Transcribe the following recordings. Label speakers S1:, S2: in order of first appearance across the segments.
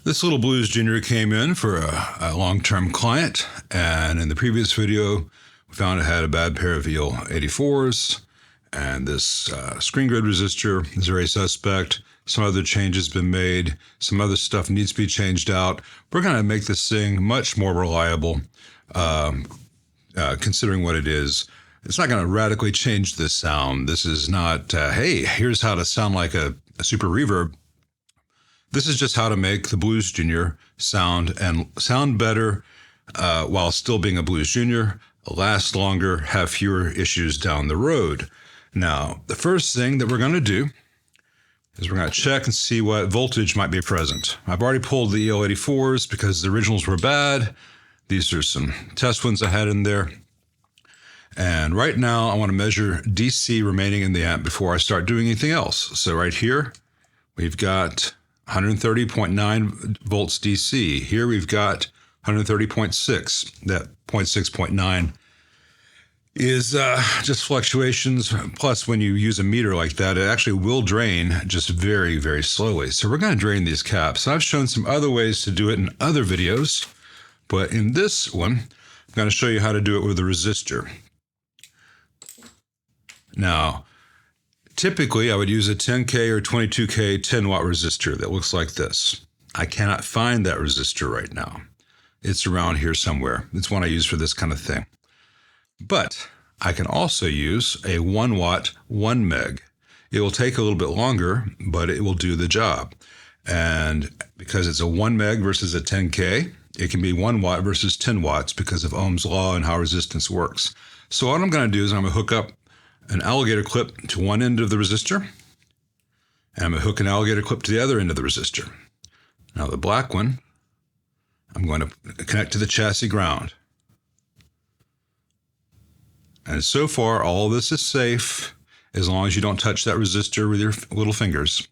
S1: This little Blues Junior came in for a long-term client, and in the previous video, we found it had a bad pair of EL84s, and this screen grid resistor is very suspect. Some other changes been made. Some other stuff needs to be changed out. We're going to make this thing much more reliable, considering what it is. It's not going to radically change the sound. This is not, hey, here's how to sound like a super reverb. This is just how to make the Blues Junior sound better while still being a Blues Junior, last longer, have fewer issues down the road. Now, the first thing that we're going to do is we're going to check and see what voltage might be present. I've already pulled the EL84s because the originals were bad. These are some test ones I had in there. And right now, I want to measure DC remaining in the amp before I start doing anything else. So right here, we've got 130.9 volts DC. Here we've got 130.6. That 0.6.9 is just fluctuations. Plus, when you use a meter like that, it actually will drain just very, very slowly. So we're going to drain these caps. I've shown some other ways to do it in other videos, but in this one, I'm going to show you how to do it with a resistor. Now, typically, I would use a 10K or 22K 10-watt resistor that looks like this. I cannot find that resistor right now. It's around here somewhere. It's one I use for this kind of thing. But I can also use a 1-watt 1 meg. It will take a little bit longer, but it will do the job. And because it's a 1 meg versus a 10K, it can be 1 watt versus 10 watts because of Ohm's law and how resistance works. So what I'm going to do is I'm going to hook up an alligator clip to one end of the resistor, and I'm going to hook an alligator clip to the other end of the resistor. Now the black one, I'm going to connect to the chassis ground. And so far, all this is safe as long as you don't touch that resistor with your little fingers.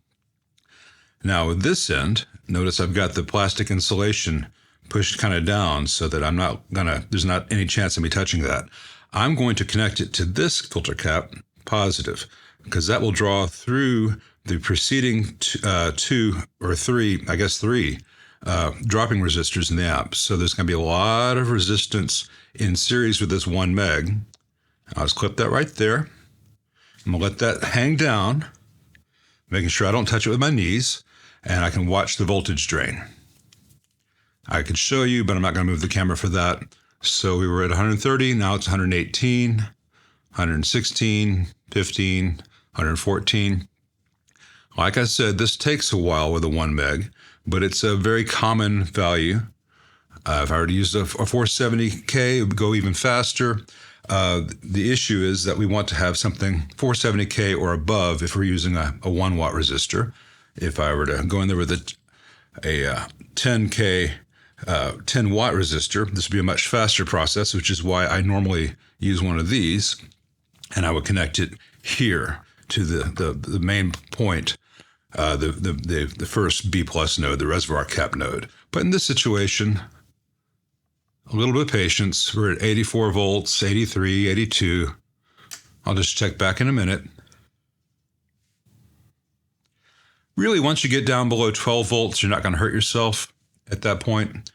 S1: Now with this end, notice I've got the plastic insulation pushed kind of down so that there's not any chance of me touching that. I'm going to connect it to this filter cap, positive, because that will draw through the preceding three dropping resistors in the amp. So there's going to be a lot of resistance in series with this 1 meg. I'll just clip that right there. I'm going to let that hang down, making sure I don't touch it with my knees, and I can watch the voltage drain. I could show you, but I'm not going to move the camera for that. So we were at 130, now it's 118, 116, 15, 114. Like I said, this takes a while with a 1 meg, but it's a very common value. If I were to use a 470K, it would go even faster. The issue is that we want to have something 470K or above if we're using a 1 watt resistor. If I were to go in there with a 10K 10 watt resistor, this would be a much faster process, which is why I normally use one of these, and I would connect it here to the main point, the first B plus node, the reservoir cap node. But in this situation, a little bit of patience. We're at 84 volts, 83, 82. I'll just check back in a minute. Really, once you get down below 12 volts, you're not going to hurt yourself at that point.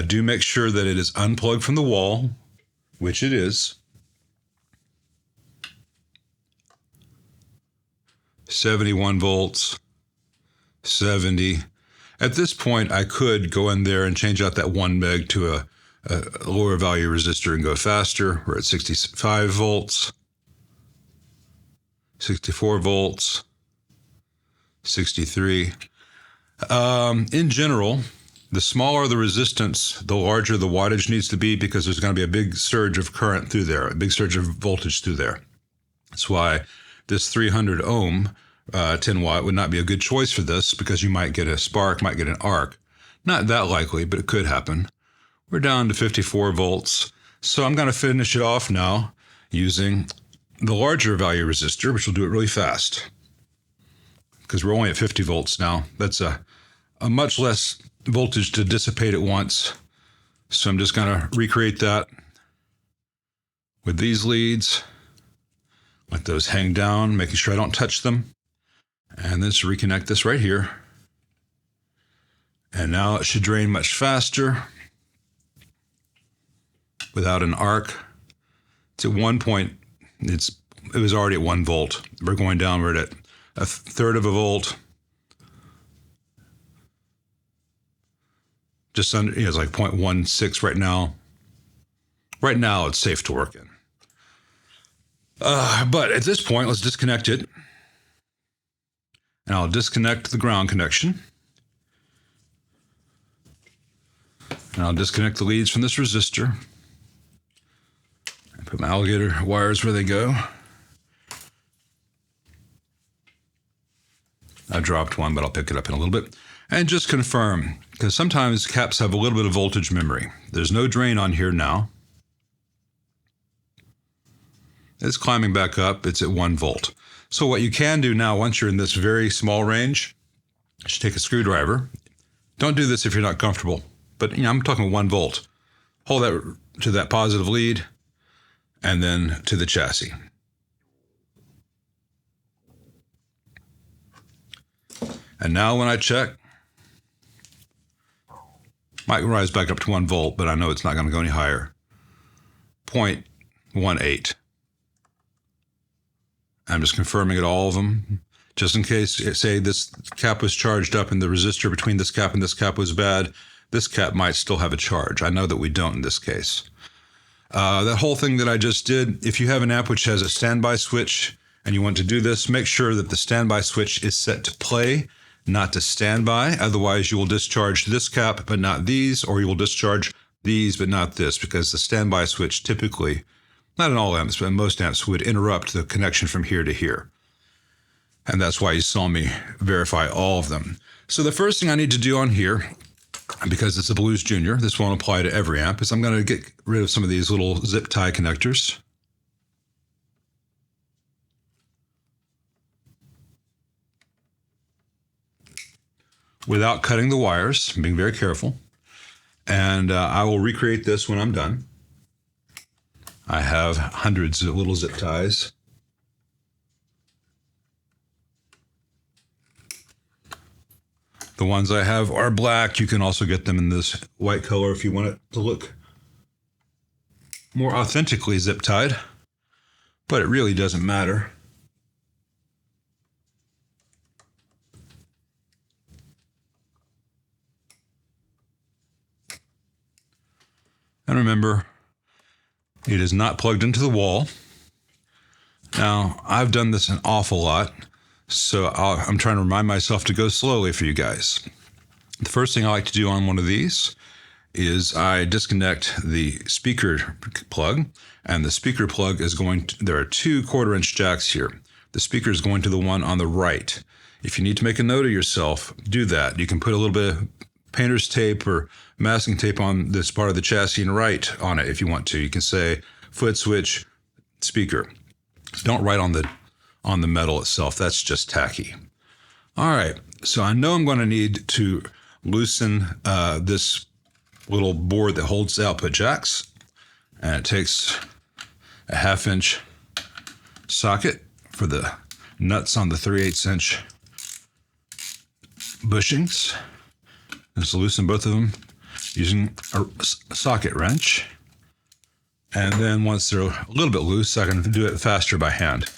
S1: Do make sure that it is unplugged from the wall, which it is. 71 volts, 70. At this point, I could go in there and change out that 1 meg to a lower value resistor and go faster. We're at 65 volts, 64 volts, 63. In general, the smaller the resistance, the larger the wattage needs to be because there's going to be a big surge of current through there, a big surge of voltage through there. That's why this 300 ohm 10 watt would not be a good choice for this because you might get a spark, might get an arc. Not that likely, but it could happen. We're down to 54 volts. So I'm going to finish it off now using the larger value resistor, which will do it really fast because we're only at 50 volts now. That's a much less voltage to dissipate at once. So I'm just going to recreate that with these leads. Let those hang down, making sure I don't touch them. And then just reconnect this right here. And now it should drain much faster without an arc. It's at one point, it was already at 1 volt. We're going downward at 1/3 of a volt. Just under, it's like 0.16 right now. Right now, it's safe to work in. But at this point, let's disconnect it. And I'll disconnect the ground connection. And I'll disconnect the leads from this resistor. And put my alligator wires where they go. I dropped one, but I'll pick it up in a little bit. And just confirm, because sometimes caps have a little bit of voltage memory. There's no drain on here now. It's climbing back up. It's at 1 volt. So what you can do now, once you're in this very small range, is take a screwdriver. Don't do this if you're not comfortable, but I'm talking 1 volt. Hold that to that positive lead, and then to the chassis. And now when I check, might rise back up to 1 volt, but I know it's not going to go any higher. 0.18. I'm just confirming it, all of them, just in case, say this cap was charged up and the resistor between this cap and this cap was bad. This cap might still have a charge. I know that we don't in this case. That whole thing that I just did, if you have an amp which has a standby switch and you want to do this, make sure that the standby switch is set to play, not to standby. Otherwise, you will discharge this cap, but not these, or you will discharge these, but not this, because the standby switch typically, not in all amps, but in most amps, would interrupt the connection from here to here. And that's why you saw me verify all of them. So the first thing I need to do on here, because it's a Blues Junior, this won't apply to every amp, is I'm going to get rid of some of these little zip tie connectors. Without cutting the wires, being very careful. And I will recreate this when I'm done. I have hundreds of little zip ties. The ones I have are black. You can also get them in this white color if you want it to look more authentically zip tied, but it really doesn't matter. And remember, it is not plugged into the wall. Now, I've done this an awful lot, so I'm trying to remind myself to go slowly for you guys. The first thing I like to do on one of these is I disconnect the speaker plug, and the speaker plug is going to, there are 2 1/4-inch jacks here. The speaker is going to the one on the right. If you need to make a note of yourself, do that. You can put a little bit of painter's tape or masking tape on this part of the chassis and write on it if you want to. You can say foot switch speaker. Don't write on the metal itself. That's just tacky. All right, so I know I'm going to need to loosen this little board that holds the output jacks, and it takes a 1/2-inch socket for the nuts on the 3/8-inch bushings. Just loosen both of them using a socket wrench. And then once they're a little bit loose, I can do it faster by hand.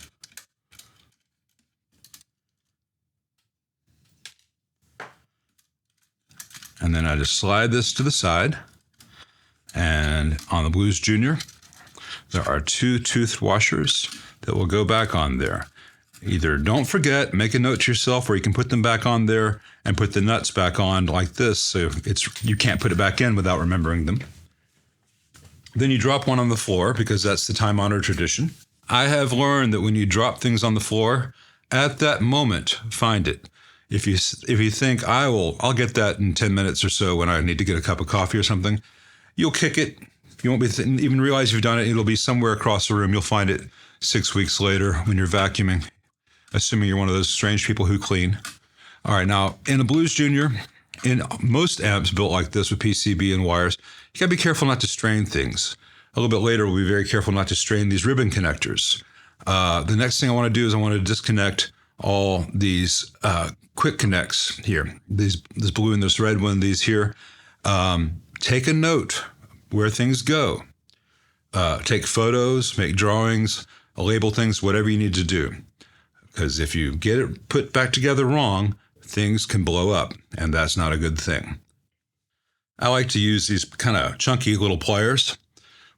S1: And then I just slide this to the side. And on the Blues Junior, there are 2 tooth washers that will go back on there. Either don't forget, make a note to yourself, or you can put them back on there and put the nuts back on like this, so you can't put it back in without remembering them. Then you drop one on the floor, because that's the time-honored tradition. I have learned that when you drop things on the floor, at that moment, find it. If you think I'll get that in 10 minutes or so when I need to get a cup of coffee or something, you'll kick it. You won't even realize you've done it. It'll be somewhere across the room. You'll find it 6 weeks later when you're vacuuming, assuming you're one of those strange people who clean. All right, now in a Blues Junior, in most amps built like this with PCB and wires, you gotta be careful not to strain things. A little bit later, we'll be very careful not to strain these ribbon connectors. The next thing I want to do is I want to disconnect all these quick connects here. This blue and this red one, these here. Take a note where things go. Take photos, make drawings, label things, whatever you need to do. Because if you get it put back together wrong, things can blow up, and that's not a good thing. I like to use these kind of chunky little pliers.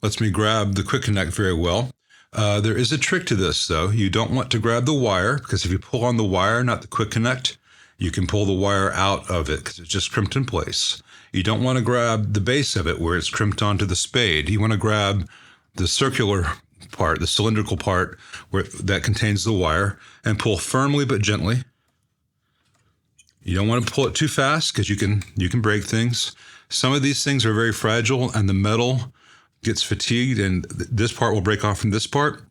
S1: Lets me grab the quick connect very well. There is a trick to this, though. You don't want to grab the wire, because if you pull on the wire, not the quick connect, you can pull the wire out of it because it's just crimped in place. You don't want to grab the base of it where it's crimped onto the spade. You want to grab the circular part, the cylindrical part that contains the wire, and pull firmly but gently. You don't want to pull it too fast because you can break things. Some of these things are very fragile, and the metal gets fatigued, and this part will break off from this part.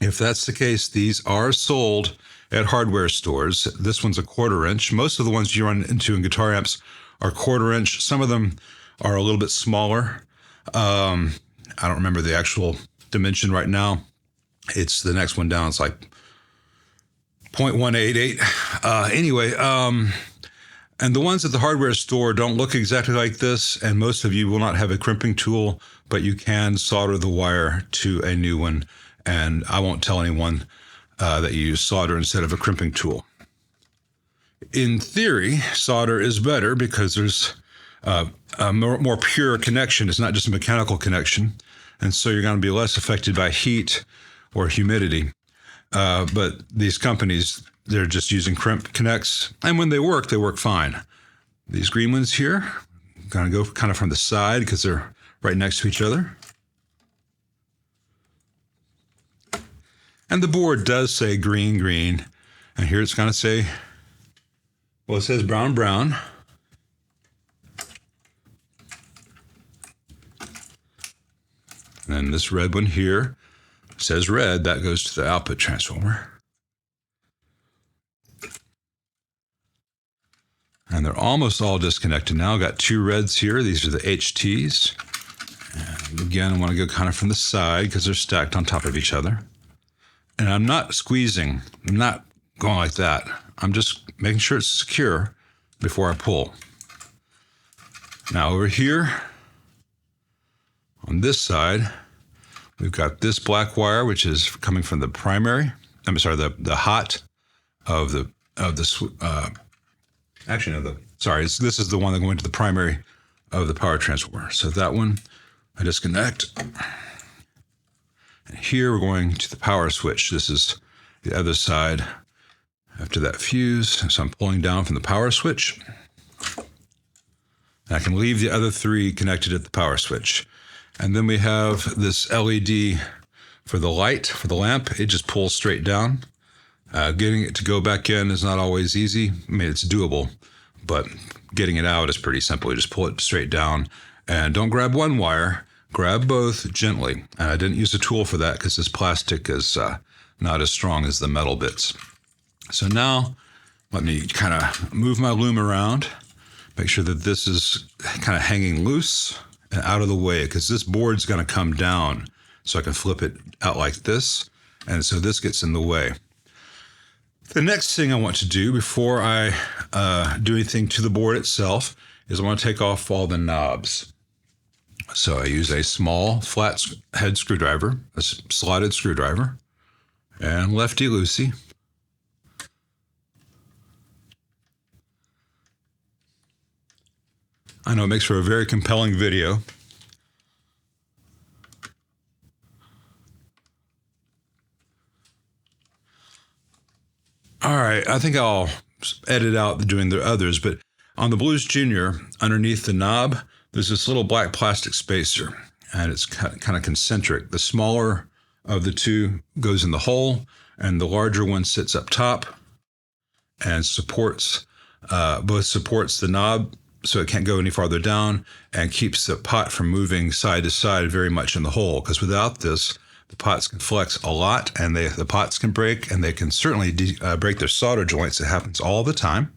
S1: If that's the case, these are sold at hardware stores. This one's a 1/4 inch. Most of the ones you run into in guitar amps are 1/4 inch. Some of them are a little bit smaller. I don't remember the actual dimension right now. It's the next one down. It's like 0.188. Anyway, and the ones at the hardware store don't look exactly like this, and most of you will not have a crimping tool, but you can solder the wire to a new one, and I won't tell anyone that you use solder instead of a crimping tool. In theory, solder is better because there's a more pure connection. It's not just a mechanical connection, and so you're going to be less affected by heat or humidity. But these companies, they're just using crimp connects, and when they work fine. These green ones here, I'm going to go kind of from the side because they're right next to each other. And the board does say green, green, and here it's going to say, well, it says brown, brown. And then this red one here says red, that goes to the output transformer. And they're almost all disconnected now. Got 2 reds here. These are the HTs. And again, I want to go kind of from the side because they're stacked on top of each other. And I'm not squeezing. I'm not going like that. I'm just making sure it's secure before I pull. Now over here, on this side, we've got this black wire, which is coming from the primary. I'm sorry, the hot of the this is the one that going to the primary of the power transformer. So that one, I disconnect. And here we're going to the power switch. This is the other side after that fuse. So I'm pulling down from the power switch. And I can leave the other 3 connected at the power switch. And then we have this LED for the light, for the lamp. It just pulls straight down. Getting it to go back in is not always easy. I mean, it's doable, but getting it out is pretty simple. You just pull it straight down, and don't grab one wire, grab both gently. And I didn't use a tool for that because this plastic is not as strong as the metal bits. So now let me kind of move my loom around, make sure that this is kind of hanging loose and out of the way, because this board's going to come down, so I can flip it out like this, and so this gets in the way. The next thing I want to do before I do anything to the board itself is I want to take off all the knobs. So I use a small flat head screwdriver, a slotted screwdriver, and lefty-loosey. I know it makes for a very compelling video. All right, I think I'll edit out doing the others, but on the Blues Junior, underneath the knob, there's this little black plastic spacer, and it's kind of concentric. The smaller of the 2 goes in the hole, and the larger one sits up top and supports, both supports the knob so it can't go any farther down, and keeps the pot from moving side to side very much in the hole, because without this, the pots can flex a lot, and the pots can break, and they can certainly break their solder joints. It happens all the time.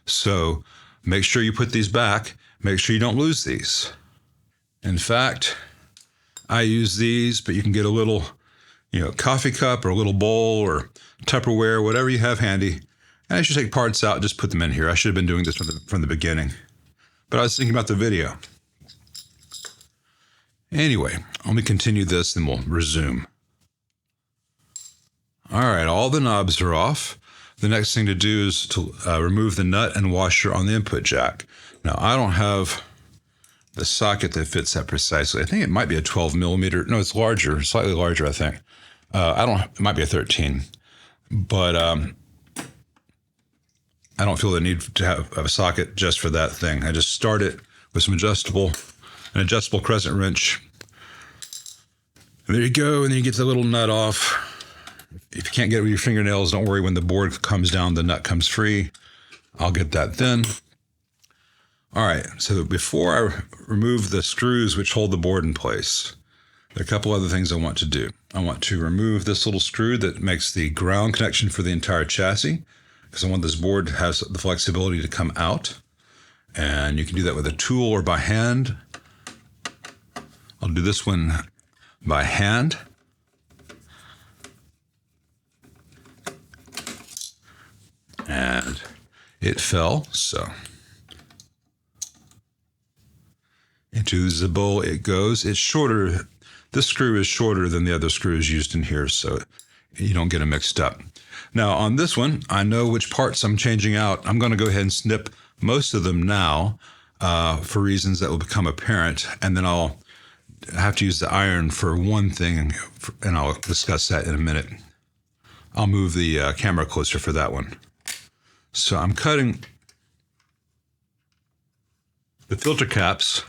S1: So make sure you put these back. Make sure you don't lose these. In fact, I use these, but you can get a little, coffee cup or a little bowl or Tupperware, whatever you have handy, And as you take parts out, just put them in here. I should have been doing this from the beginning, but I was thinking about the video. Anyway, let me continue this and we'll resume. All right, all the knobs are off. The next thing to do is to remove the nut and washer on the input jack. Now, I don't have the socket that fits that precisely. I think it might be a 12 millimeter. No, it's larger, slightly larger, I think. It might be a 13, but I don't feel the need to have a socket just for that thing. I just start it with an adjustable crescent wrench. And there you go, and then you get the little nut off. If you can't get it with your fingernails, don't worry. When the board comes down, the nut comes free. I'll get that then. All right, so before I remove the screws which hold the board in place, there are a couple other things I want to do. I want to remove this little screw that makes the ground connection for the entire chassis, because I want this board to have the flexibility to come out. And you can do that with a tool or by hand. I'll do this one by hand. And it fell, so into the bowl it goes. It's shorter. This screw is shorter than the other screws used in here, so you don't get them mixed up. Now on this one, I know which parts I'm changing out. I'm going to go ahead and snip most of them now for reasons that will become apparent, and then I'll have to use the iron for one thing, and I'll discuss that in a minute. I'll move the camera closer for that one. So I'm cutting the filter caps.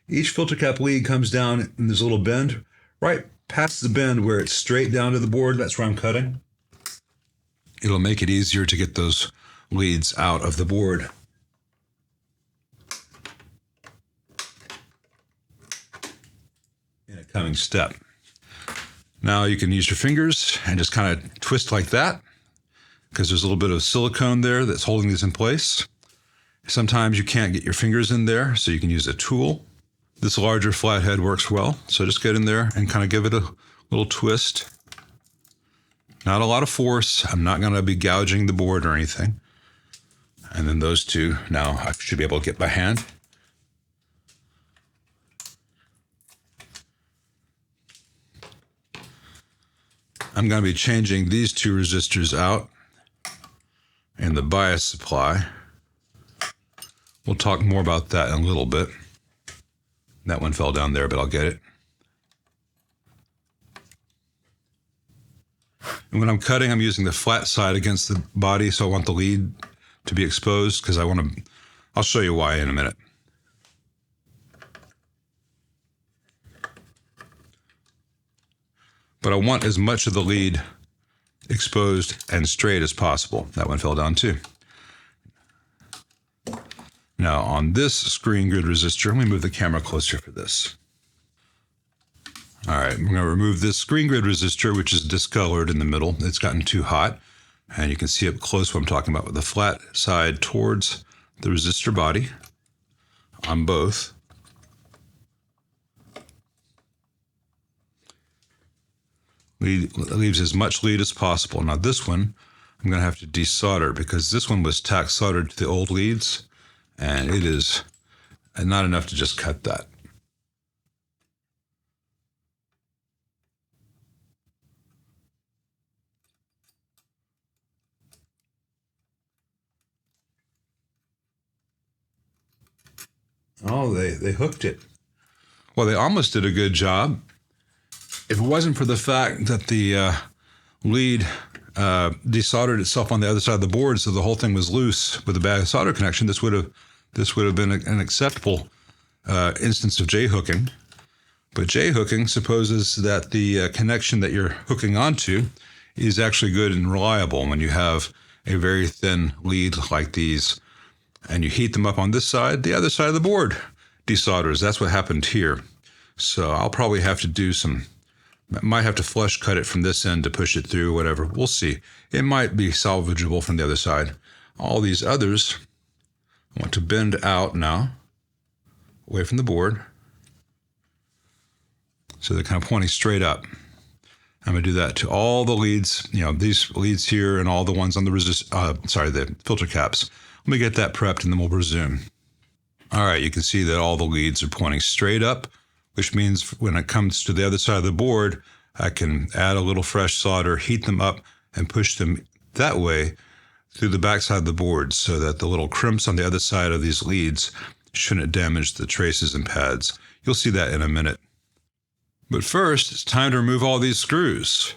S1: Each filter cap lead comes down in this little bend, right past the bend where it's straight down to the board. That's where I'm cutting. It'll make it easier to get those leads out of the board. In a coming step. Now you can use your fingers and just kind of twist like that, because there's a little bit of silicone there that's holding these in place. Sometimes you can't get your fingers in there, so you can use a tool. This larger flathead works well, so just get in there and kind of give it a little twist. Not a lot of force. I'm not going to be gouging the board or anything. And then those two, now I should be able to get by hand. I'm going to be changing these two resistors out and the bias supply. We'll talk more about that in a little bit. That one fell down there, but I'll get it. And when I'm cutting, I'm using the flat side against the body, so I want the lead to be exposed, because I'll show you why in a minute. But I want as much of the lead exposed and straight as possible. That one fell down too. Now on this screen grid resistor, let me move the camera closer for this. All right, we're going to remove this screen grid resistor, which is discolored in the middle. It's gotten too hot, and you can see up close what I'm talking about with the flat side towards the resistor body on both. Leaves as much lead as possible. Now this one, I'm going to have to desolder, because this one was tack soldered to the old leads, and it is not enough to just cut that. Oh, they hooked it. Well, they almost did a good job. If it wasn't for the fact that the lead desoldered itself on the other side of the board, so the whole thing was loose with a bad solder connection, this would have been an acceptable instance of J-hooking. But J-hooking supposes that the connection that you're hooking onto is actually good and reliable. When you have a very thin lead like these, and you heat them up on this side, the other side of the board desolders. That's what happened here. So I'll probably have to do might have to flush cut it from this end to push it through, whatever. We'll see. It might be salvageable from the other side. All these others, I want to bend out now, away from the board. So they're kind of pointing straight up. I'm going to do that to all the leads, these leads here and all the ones on the the filter caps. Let me get that prepped and then we'll resume. All right, you can see that all the leads are pointing straight up, which means when it comes to the other side of the board, I can add a little fresh solder, heat them up, and push them that way through the backside of the board so that the little crimps on the other side of these leads shouldn't damage the traces and pads. You'll see that in a minute. But first, it's time to remove all these screws.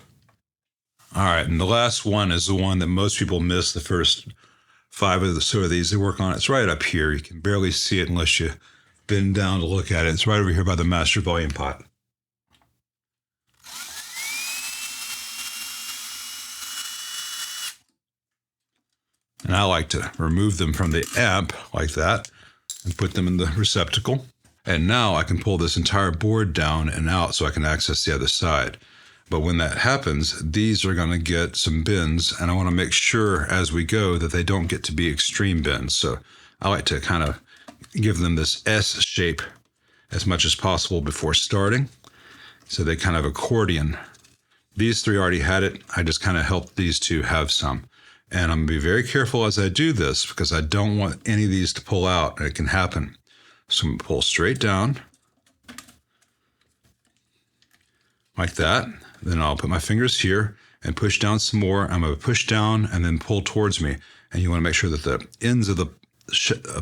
S1: All right, and the last one is the one that most people miss. The first 5 of these they work on. It's right up here. You can barely see it unless you bend down to look at it. It's right over here by the master volume pot. And I like to remove them from the amp like that and put them in the receptacle. And now I can pull this entire board down and out so I can access the other side. But when that happens, these are going to get some bends, and I want to make sure as we go that they don't get to be extreme bends. So I like to kind of give them this S shape as much as possible before starting. So they kind of accordion. These 3 already had it. I just kind of helped these 2 have some. And I'm going to be very careful as I do this because I don't want any of these to pull out, and it can happen. So I'm going to pull straight down like that. Then I'll put my fingers here and push down some more. I'm going to push down and then pull towards me. And you want to make sure that the ends of the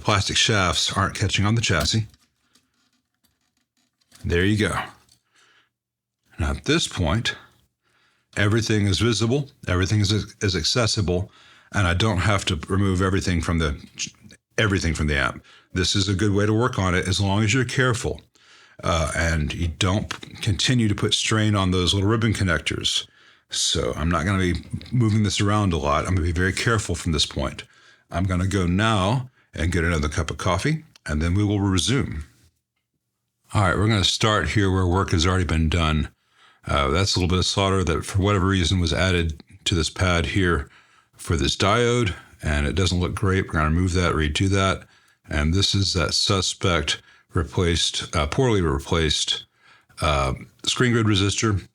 S1: plastic shafts aren't catching on the chassis. There you go. Now at this point, everything is visible, everything is accessible, and I don't have to remove everything from the amp. This is a good way to work on it as long as you're careful and you don't continue to put strain on those little ribbon connectors. So I'm not going to be moving this around a lot. I'm going to be very careful from this point. I'm going to go now and get another cup of coffee, and then we will resume. All right, we're going to start here where work has already been done. That's a little bit of solder that for whatever reason was added to this pad here for this diode, and it doesn't look great. We're going to remove that, redo that. And this is that suspect poorly replaced screen grid resistor.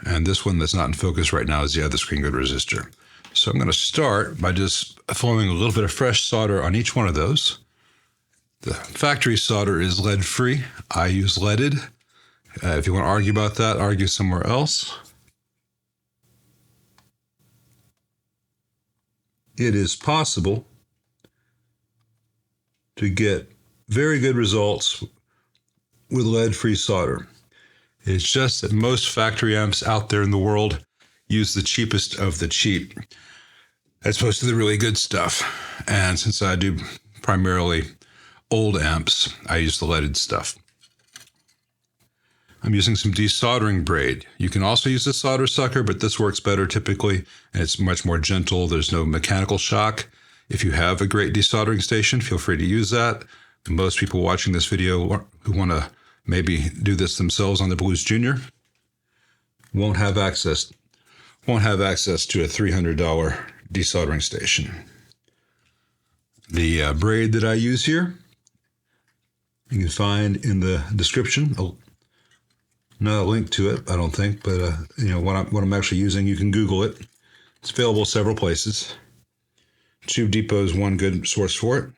S1: And this one that's not in focus right now is the other screen grid resistor. So I'm going to start by just flowing a little bit of fresh solder on each one of those. The factory solder is lead-free. I use leaded. If you want to argue about that, argue somewhere else. It is possible to get very good results with lead-free solder. It's just that most factory amps out there in the world use the cheapest of the cheap as opposed to the really good stuff. And since I do primarily old amps, I use the leaded stuff. I'm using some desoldering braid. You can also use a solder sucker, but this works better typically, and it's much more gentle. There's no mechanical shock. If you have a great desoldering station, feel free to use that. Most people watching this video who want to maybe do this themselves on the Blues Junior won't have access to a $300 desoldering station. The braid that I use here, you can find in the description. Not a link to it, I don't think, but what I'm actually using, you can Google it. It's available several places. Tube Depot is one good source for it.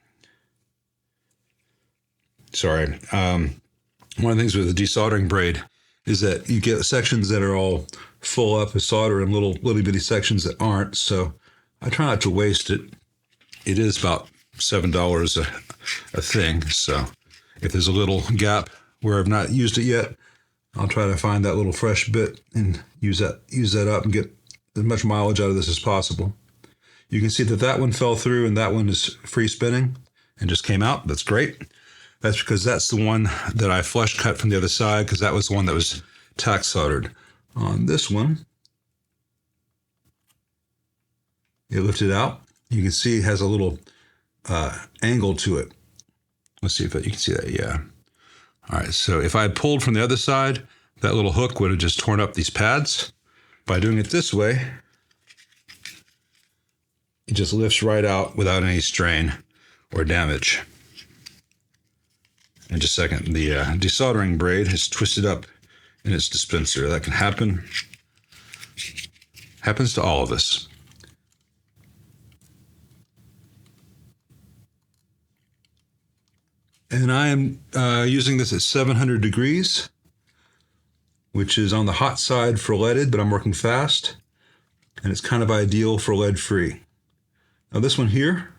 S1: Sorry. One of the things with the desoldering braid is that you get sections that are all full up with solder and little bitty sections that aren't. So I try not to waste it. It is about $7 a thing. So if there's a little gap where I've not used it yet, I'll try to find that little fresh bit and use that up and get as much mileage out of this as possible. You can see that one fell through and that one is free spinning and just came out. That's great. That's because that's the one that I flush cut from the other side, because that was the one that was tack soldered. On this one, it lifted out. You can see it has a little angle to it. Let's see if you can see that. Yeah. All right, so if I had pulled from the other side, that little hook would have just torn up these pads. By doing it this way, it just lifts right out without any strain or damage. In just a second, the desoldering braid is twisted up in its dispenser. That can happen. Happens to all of us. And I am using this at 700 degrees, which is on the hot side for leaded, but I'm working fast. And it's kind of ideal for lead-free. Now this one here,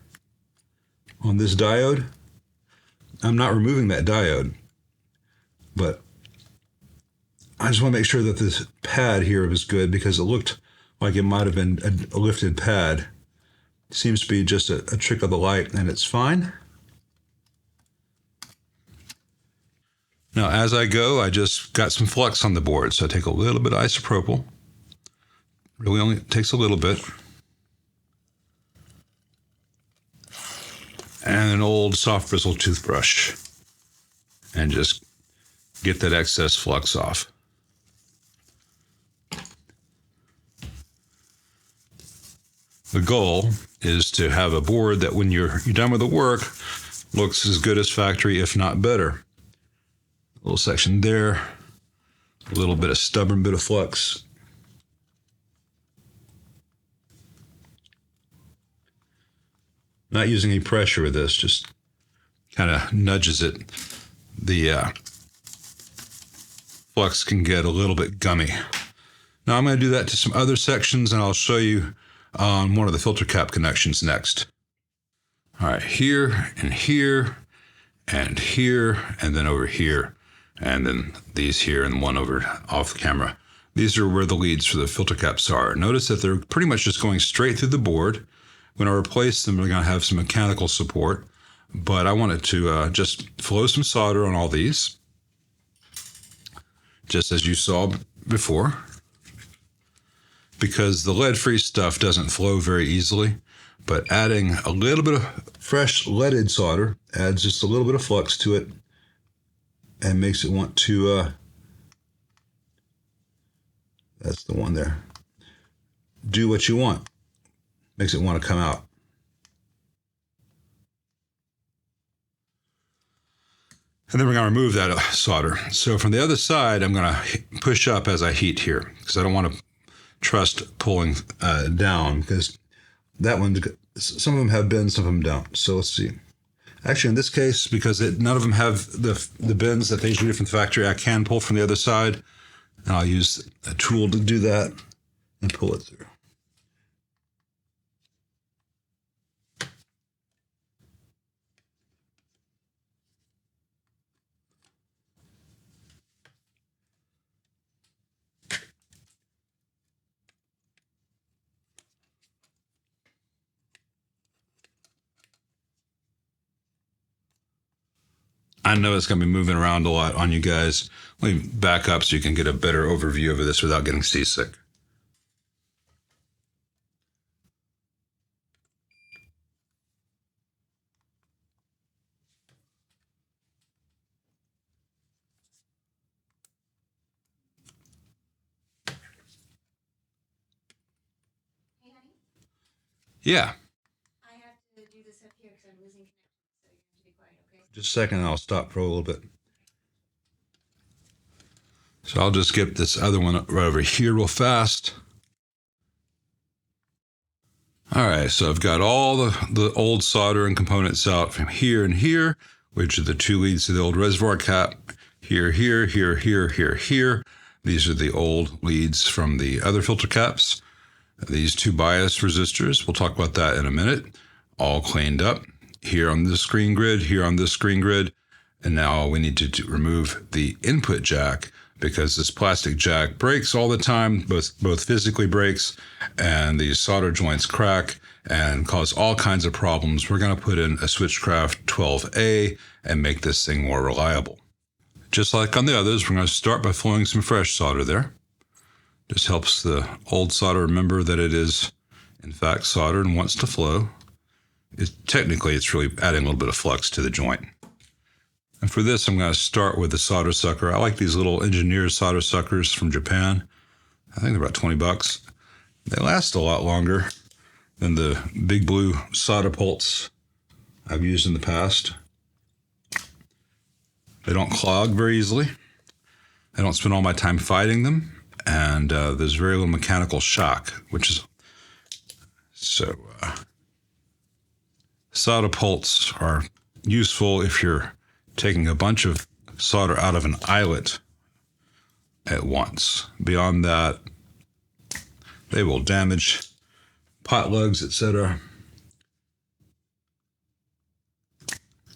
S1: on this diode, I'm not removing that diode, but I just want to make sure that this pad here is good because it looked like it might have been a lifted pad. It seems to be just a trick of the light, and it's fine. Now, as I go, I just got some flux on the board, so I take a little bit of isopropyl. Really only takes a little bit. And an old soft bristle toothbrush. And just get that excess flux off. The goal is to have a board that when you're done with the work, looks as good as factory, if not better. A little section there, a little bit of stubborn bit of flux. Not using any pressure with this, just kind of nudges it. The flux can get a little bit gummy. Now I'm going to do that to some other sections, and I'll show you on one of the filter cap connections next. All right, here and here and here, and then over here. And then these here and one over off the camera. These are where the leads for the filter caps are. Notice that they're pretty much just going straight through the board. When I replace them, we're going to have some mechanical support, but I wanted to just flow some solder on all these, just as you saw before, because the lead-free stuff doesn't flow very easily, but adding a little bit of fresh leaded solder adds just a little bit of flux to it, and makes it want to, that's the one there, do what you want. Makes it want to come out. And then we're going to remove that solder. So from the other side, I'm going to push up as I heat here, because I don't want to trust pulling down, because that one, some of them have bends, some of them don't. So let's see. Actually, in this case, because none of them have the bends that they usually do from the factory, I can pull from the other side, and I'll use a tool to do that and pull it through. I know it's going to be moving around a lot on you guys. Let me back up so you can get a better overview of this without getting seasick.
S2: Hey, honey?
S1: Yeah.
S2: I have to do this up here because I'm losing connection, so you have to be quiet, okay?
S1: Just a second, and I'll stop for a little bit. So I'll just get this other one right over here real fast. All right, so I've got all the old solder and components out from here and here, which are the two leads to the old reservoir cap. Here, here, here, here, here, here. These are the old leads from the other filter caps. These two bias resistors, we'll talk about that in a minute, all cleaned up. Here on this screen grid, here on this screen grid. And now we need to remove the input jack, because this plastic jack breaks all the time, both physically breaks, and these solder joints crack and cause all kinds of problems. We're going to put in a Switchcraft 12A and make this thing more reliable. Just like on the others, we're going to start by flowing some fresh solder there. Just helps the old solder remember that it is, in fact, solder and wants to flow. Technically, it's really adding a little bit of flux to the joint. And for this, I'm going to start with the solder sucker. I like these little engineered solder suckers from Japan. I think they're about 20 bucks. They last a lot longer than the big blue solder pults I've used in the past. They don't clog very easily. I don't spend all my time fighting them. and there's very little mechanical shock, which is so. Solder pults are useful if you're taking a bunch of solder out of an eyelet at once. Beyond that, they will damage pot lugs, etc.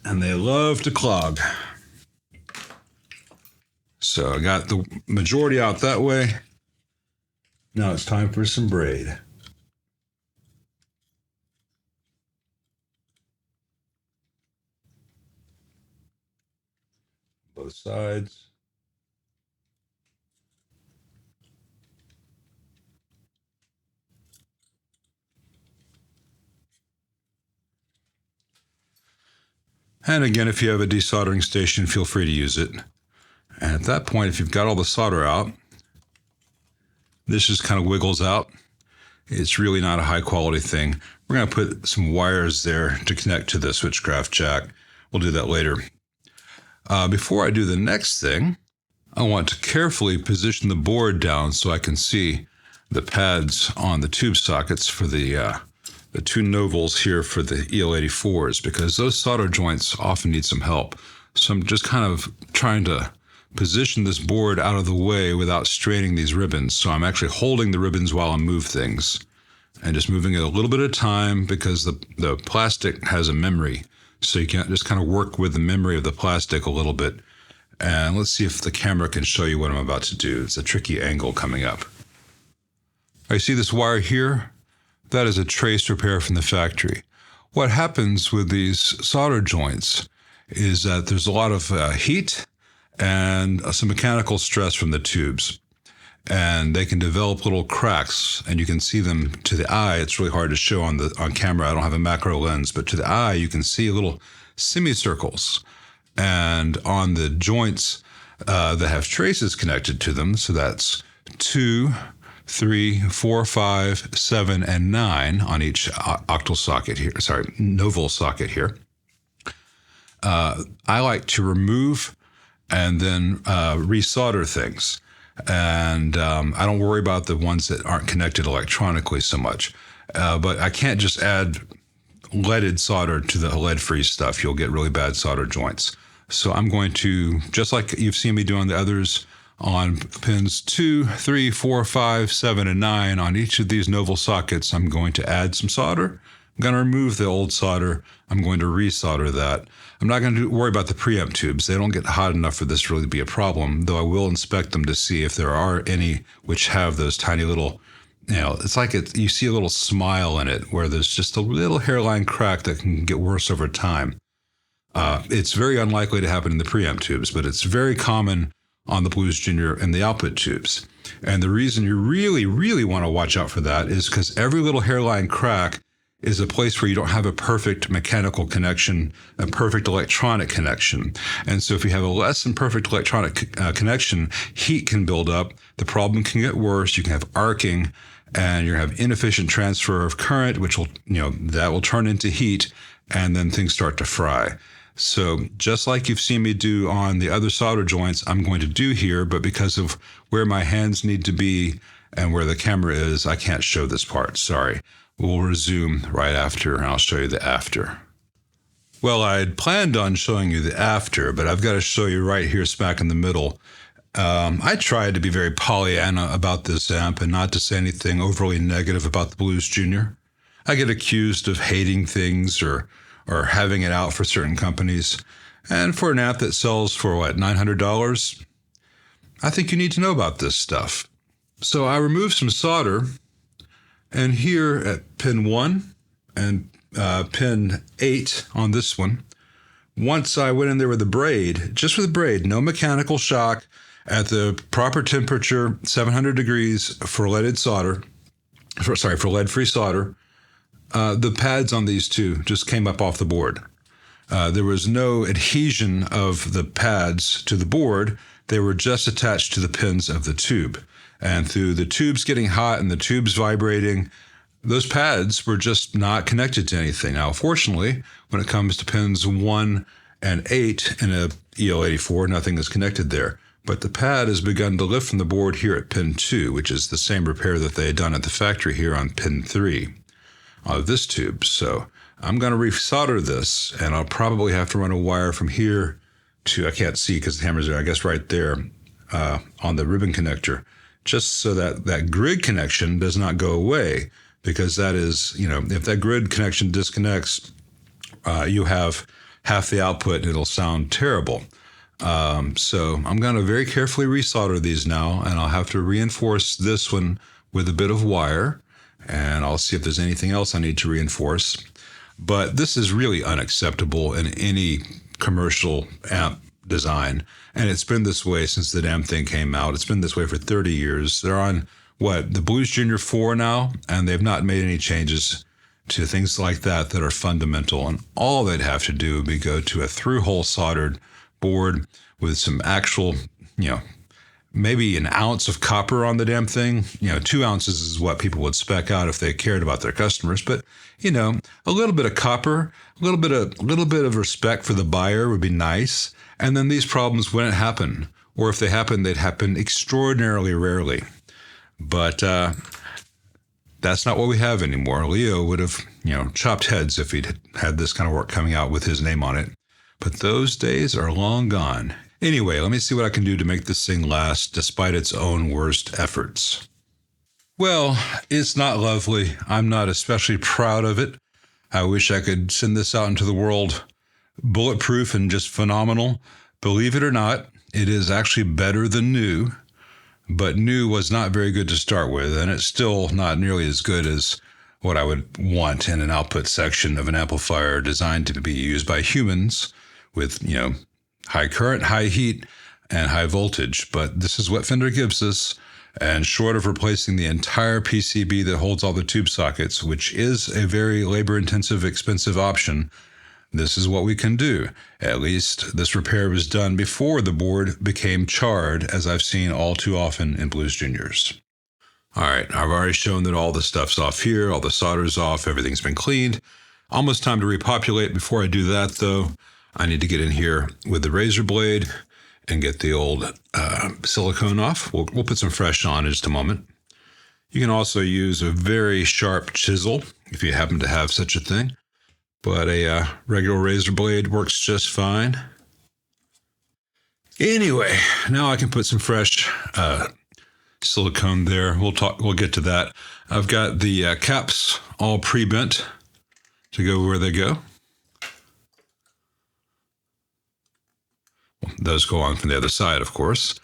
S1: And they love to clog. So I got the majority out that way. Now it's time for some braid. Both sides. And again, if you have a desoldering station, feel free to use it. And at that point, if you've got all the solder out, this just kind of wiggles out. It's really not a high quality thing. We're going to put some wires there to connect to the Switchcraft jack. We'll do that later. Before I do the next thing, I want to carefully position the board down so I can see the pads on the tube sockets for the two novels here for the EL84s, because those solder joints often need some help. So I'm just kind of trying to position this board out of the way without straining these ribbons. So I'm actually holding the ribbons while I move things and just moving it a little bit at a time, because the plastic has a memory. So you can't just kind of work with the memory of the plastic a little bit. And let's see if the camera can show you what I'm about to do. It's a tricky angle coming up. I see this wire here. That is a trace repair from the factory. What happens with these solder joints is that there's a lot of heat and some mechanical stress from the tubes. And they can develop little cracks, and you can see them to the eye. It's really hard to show on camera. I don't have a macro lens, but to the eye, you can see little semicircles. And on the joints that have traces connected to them, so that's 2, 3, 4, 5, 7, and 9 on each octal socket here. Sorry, novel socket here. I like to remove and then resolder things. And I don't worry about the ones that aren't connected electronically so much. But I can't just add leaded solder to the lead-free stuff. You'll get really bad solder joints. So I'm going to, just like you've seen me do on the others, on pins 2, 3, 4, 5, 7, and 9, on each of these novel sockets, I'm going to add some solder. I'm going to remove the old solder. I'm going to resolder that. I'm not going to worry about the preamp tubes. They don't get hot enough for this to really be a problem, though I will inspect them to see if there are any which have those tiny little, it's like you see a little smile in it where there's just a little hairline crack that can get worse over time. It's very unlikely to happen in the preamp tubes, but it's very common on the Blues Junior and the output tubes. And the reason you really, really want to watch out for that is because every little hairline crack is a place where you don't have a perfect mechanical connection, a perfect electronic connection. And so if you have a less than perfect electronic connection, heat can build up. The problem can get worse. You can have arcing, and you have inefficient transfer of current, which will, that will turn into heat, and then things start to fry. So just like you've seen me do on the other solder joints, I'm going to do here, but because of where my hands need to be and where the camera is, I can't show this part. Sorry. We'll resume right after, and I'll show you the after. Well, I had planned on showing you the after, but I've got to show you right here smack in the middle. I tried to be very Pollyanna about this amp and not to say anything overly negative about the Blues Junior. I get accused of hating things or having it out for certain companies. And for an amp that sells for, $900? I think you need to know about this stuff. So I removed some solder. And here at pin 1 and pin 8 on this one, once I went in there with the braid, just with the braid, no mechanical shock, at the proper temperature, 700 degrees for leaded solder, for lead-free solder, the pads on these two just came up off the board. There was no adhesion of the pads to the board. They were just attached to the pins of the tube. And through the tubes getting hot and the tubes vibrating, those pads were just not connected to anything. Now, fortunately, when it comes to pins 1 and 8 in a EL84, nothing is connected there. but the pad has begun to lift from the board here at pin 2, which is the same repair that they had done at the factory here on pin 3 of this tube. So I'm going to resolder this, and I'll probably have to run a wire from here to, I can't see because the hammer's there, I guess right there on the ribbon connector, just so that that grid connection does not go away, because that is, if that grid connection disconnects, you have half the output and it'll sound terrible. So I'm going to very carefully resolder these now, and I'll have to reinforce this one with a bit of wire, and I'll see if there's anything else I need to reinforce. But this is really unacceptable in any commercial amp design, and it's been this way since the damn thing came out. It's been this way for 30 years. They're on, the Blues Junior 4 now, and they've not made any changes to things like that that are fundamental, and all they'd have to do would be go to a through-hole soldered board with some actual, maybe an ounce of copper on the damn thing. 2 ounces is what people would spec out if they cared about their customers. But, a little bit of copper, a little bit of respect for the buyer would be nice. And then these problems wouldn't happen. Or if they happen, they'd happen extraordinarily rarely. But that's not what we have anymore. Leo would have, chopped heads if he'd had this kind of work coming out with his name on it. But those days are long gone. Anyway, let me see what I can do to make this thing last despite its own worst efforts. Well, it's not lovely. I'm not especially proud of it. I wish I could send this out into the world bulletproof and just phenomenal. Believe it or not, it is actually better than new. But new was not very good to start with, and it's still not nearly as good as what I would want in an output section of an amplifier designed to be used by humans with, high current, high heat, and high voltage. But this is what Fender gives us, and short of replacing the entire PCB that holds all the tube sockets, which is a very labor-intensive, expensive option, this is what we can do. At least this repair was done before the board became charred, as I've seen all too often in Blues Juniors. All right, I've already shown that all the stuff's off here, all the solder's off, everything's been cleaned. Almost time to repopulate. Before I do that, though, I need to get in here with the razor blade and get the old silicone off. We'll put some fresh on in just a moment. You can also use a very sharp chisel if you happen to have such a thing, but a regular razor blade works just fine. Anyway, now I can put some fresh silicone there. We'll get to that. I've got the caps all pre-bent to go where they go. Those go on from the other side, of course.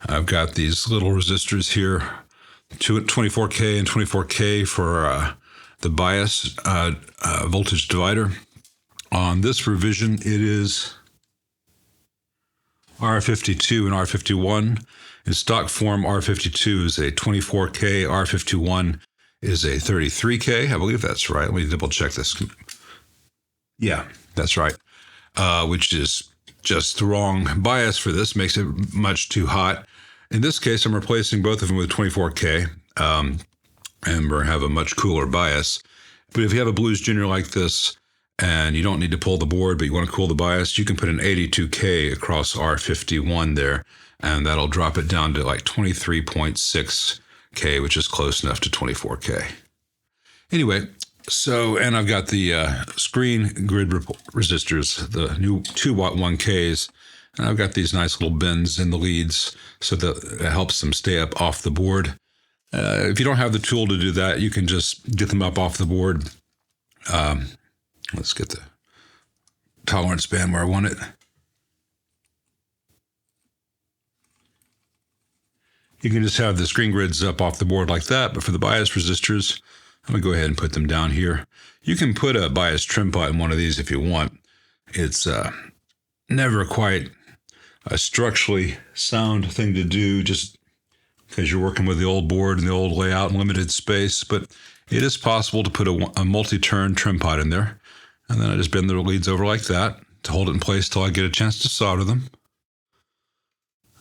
S1: I've got these little resistors here, 24K and 24K for the bias voltage divider. On this revision, it is R52 and R51. In stock form, R52 is a 24K, R51 is a 33K. I believe that's right. Let me double check this. Yeah, that's right. Which is just the wrong bias for this, makes it much too hot. In this case, I'm replacing both of them with 24K, and we're going to have a much cooler bias. But if you have a Blues Junior like this, and you don't need to pull the board, but you want to cool the bias, you can put an 82K across R51 there, and that'll drop it down to like 23.6K, which is close enough to 24K. Anyway, and I've got the screen grid resistors, the new 2-watt 1Ks, and I've got these nice little bends in the leads so that it helps them stay up off the board. If you don't have the tool to do that, you can just get them up off the board. Let's get the tolerance band where I want it. You can just have the screen grids up off the board like that, but for the bias resistors, I'm going to go ahead and put them down here. You can put a bias trim pot in one of these if you want. It's never quite a structurally sound thing to do just because you're working with the old board and the old layout and limited space, but it is possible to put a multi-turn trim pot in there. And then I just bend the leads over like that to hold it in place till I get a chance to solder them.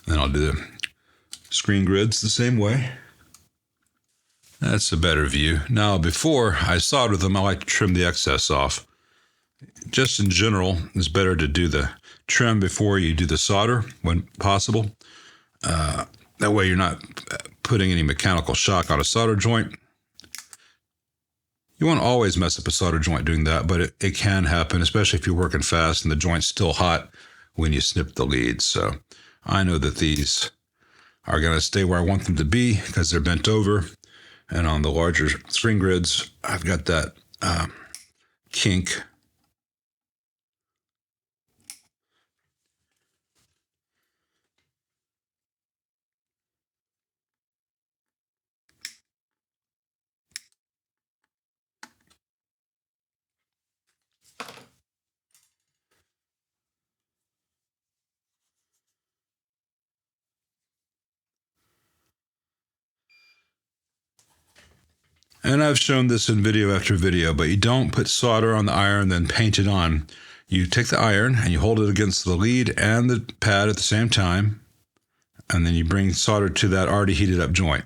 S1: Then I'll do the screen grids the same way. That's a better view. Now, before I solder them, I like to trim the excess off. Just in general, it's better to do the trim before you do the solder when possible. That way you're not putting any mechanical shock on a solder joint. You won't always mess up a solder joint doing that, but it can happen, especially if you're working fast and the joint's still hot when you snip the leads. So I know that these are going to stay where I want them to be because they're bent over. And on the larger screen grids, I've got that kink. And I've shown this in video after video, but you don't put solder on the iron, then paint it on. You take the iron and you hold it against the lead and the pad at the same time. And then you bring solder to that already heated up joint.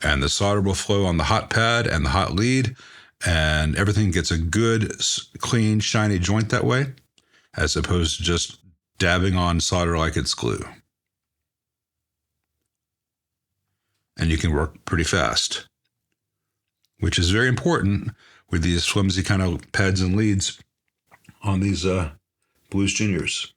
S1: And the solder will flow on the hot pad and the hot lead. And everything gets a good, clean, shiny joint that way, as opposed to just dabbing on solder like it's glue. And you can work pretty fast, which is very important with these flimsy kind of pads and leads on these Blues Juniors.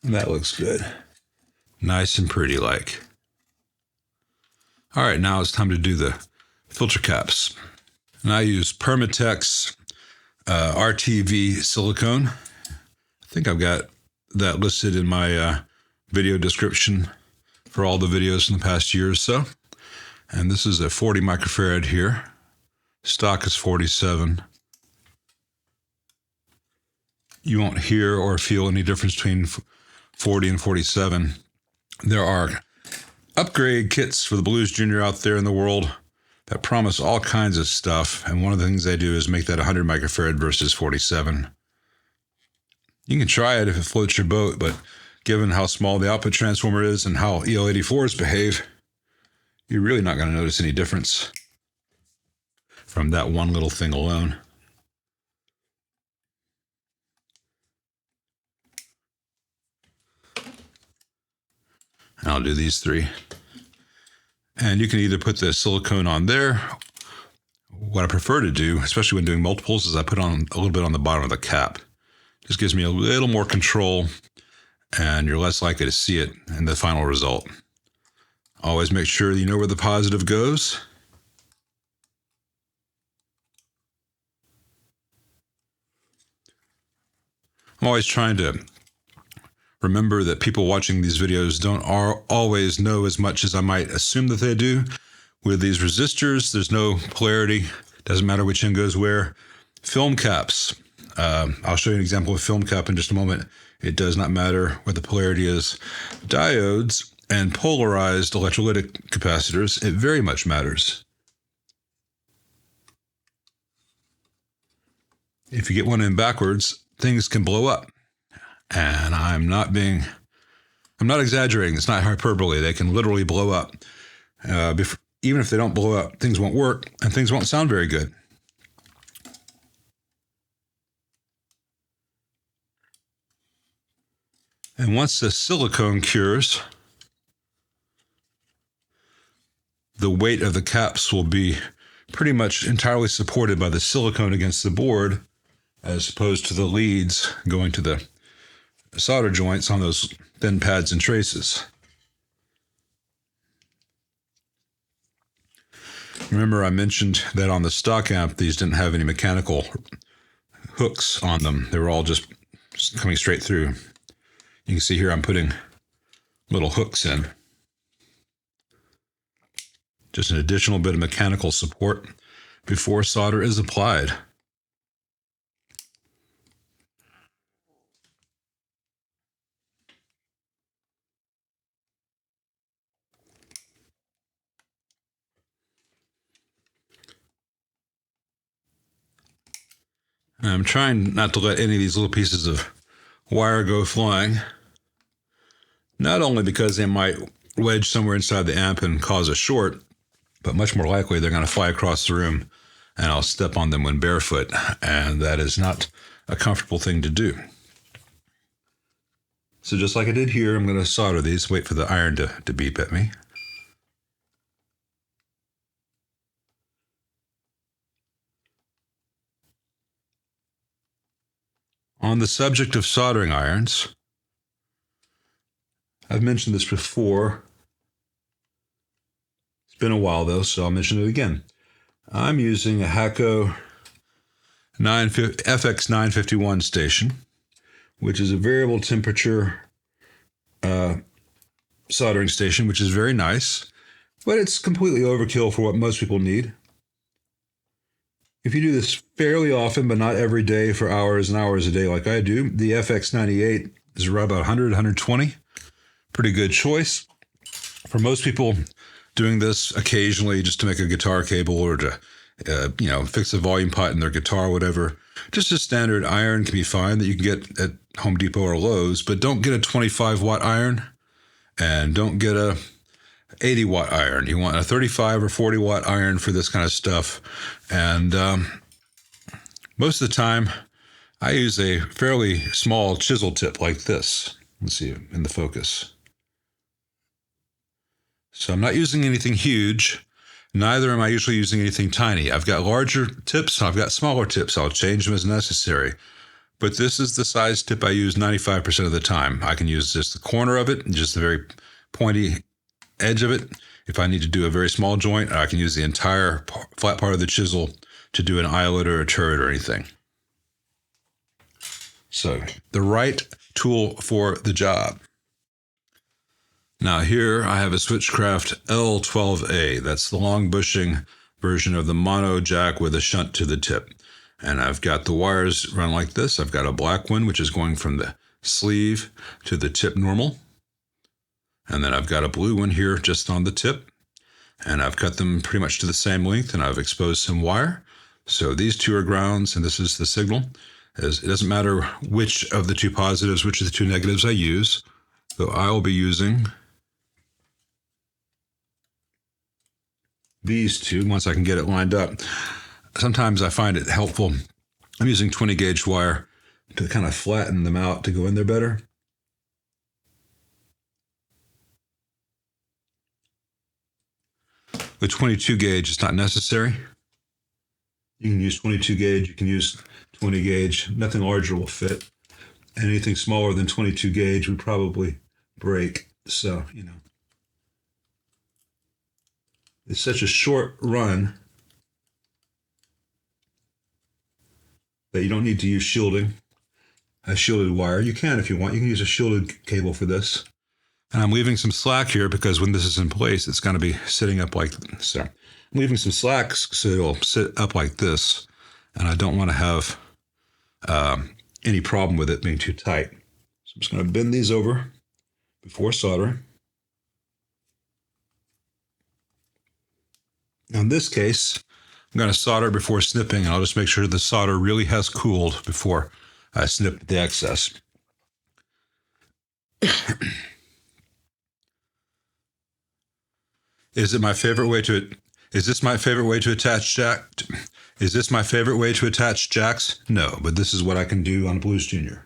S1: And that looks good. Nice and pretty like. All right, now it's time to do the filter caps. And I use Permatex RTV silicone. I think I've got that listed in my video description for all the videos in the past year or so. And this is a 40 microfarad here. Stock is 47. You won't hear or feel any difference between 40 and 47. There are upgrade kits for the Blues Junior out there in the world that promise all kinds of stuff. And one of the things they do is make that 100 microfarad versus 47. You can try it if it floats your boat, but given how small the output transformer is and how EL84s behave, you're really not going to notice any difference from that one little thing alone. And I'll do these three. And you can either put the silicone on there. What I prefer to do, especially when doing multiples, is I put on a little bit on the bottom of the cap. Just gives me a little more control, and you're less likely to see it in the final result. Always make sure you know where the positive goes. I'm always trying to remember that people watching these videos don't always know as much as I might assume that they do. With these resistors, there's no polarity. Doesn't matter which end goes where. Film caps. I'll show you an example of film cap in just a moment. It does not matter what the polarity is. Diodes and polarized electrolytic capacitors, it very much matters. If you get one in backwards, things can blow up. And I'm not exaggerating. It's not hyperbole. They can literally blow up. Even if they don't blow up, things won't work and things won't sound very good. And once the silicone cures, the weight of the caps will be pretty much entirely supported by the silicone against the board, as opposed to the leads going to the solder joints on those thin pads and traces. Remember, I mentioned that on the stock amp, these didn't have any mechanical hooks on them. They were all just coming straight through. You can see here I'm putting little hooks in. Just an additional bit of mechanical support before solder is applied. And I'm trying not to let any of these little pieces of wire go flying. Not only because they might wedge somewhere inside the amp and cause a short, but much more likely they're going to fly across the room and I'll step on them when barefoot. And that is not a comfortable thing to do. So just like I did here, I'm going to solder these, wait for the iron to beep at me. On the subject of soldering irons, I've mentioned this before. It's been a while though, so I'll mention it again. I'm using a Hakko FX951 station, which is a variable temperature soldering station, which is very nice, but it's completely overkill for what most people need. If you do this fairly often, but not every day for hours and hours a day like I do, the FX98 is around about 100, 120. Pretty good choice. For most people, doing this occasionally just to make a guitar cable or to fix a volume pot in their guitar, whatever, just a standard iron can be fine that you can get at Home Depot or Lowe's, but don't get a 25-watt iron and don't get a 80-watt iron. You want a 35 or 40-watt iron for this kind of stuff. And most of the time, I use a fairly small chisel tip like this. Let's see in the focus. So I'm not using anything huge. Neither am I usually using anything tiny. I've got larger tips, I've got smaller tips. I'll change them as necessary. But this is the size tip I use 95% of the time. I can use just the corner of it and just the very pointy edge of it. If I need to do a very small joint, I can use the entire flat part of the chisel to do an eyelet or a turret or anything. So the right tool for the job. Now here I have a Switchcraft L12A. That's the long bushing version of the mono jack with a shunt to the tip. And I've got the wires run like this. I've got a black one, which is going from the sleeve to the tip normal. And then I've got a blue one here just on the tip. And I've cut them pretty much to the same length, and I've exposed some wire. So these two are grounds, and this is the signal. It doesn't matter which of the two positives, which of the two negatives I use. So I will be using these two once I can get it lined up. Sometimes I find it helpful. I'm using 20 gauge wire to kind of flatten them out to go in there better. The 22 gauge is not necessary. You can use 22 gauge, you can use 20 gauge. Nothing larger will fit. Anything smaller than 22 gauge would probably break. So, it's such a short run that you don't need to use shielding, a shielded wire. You can if you want. You can use a shielded cable for this. And I'm leaving some slack here because when this is in place, it's going to be sitting up like this. So I'm leaving some slack so it'll sit up like this. And I don't want to have any problem with it being too tight. So I'm just going to bend these over before soldering. Now in this case, I'm going to solder before snipping, and I'll just make sure the solder really has cooled before I snip the excess. Is this my favorite way to attach jacks? No, but this is what I can do on a Blues Junior.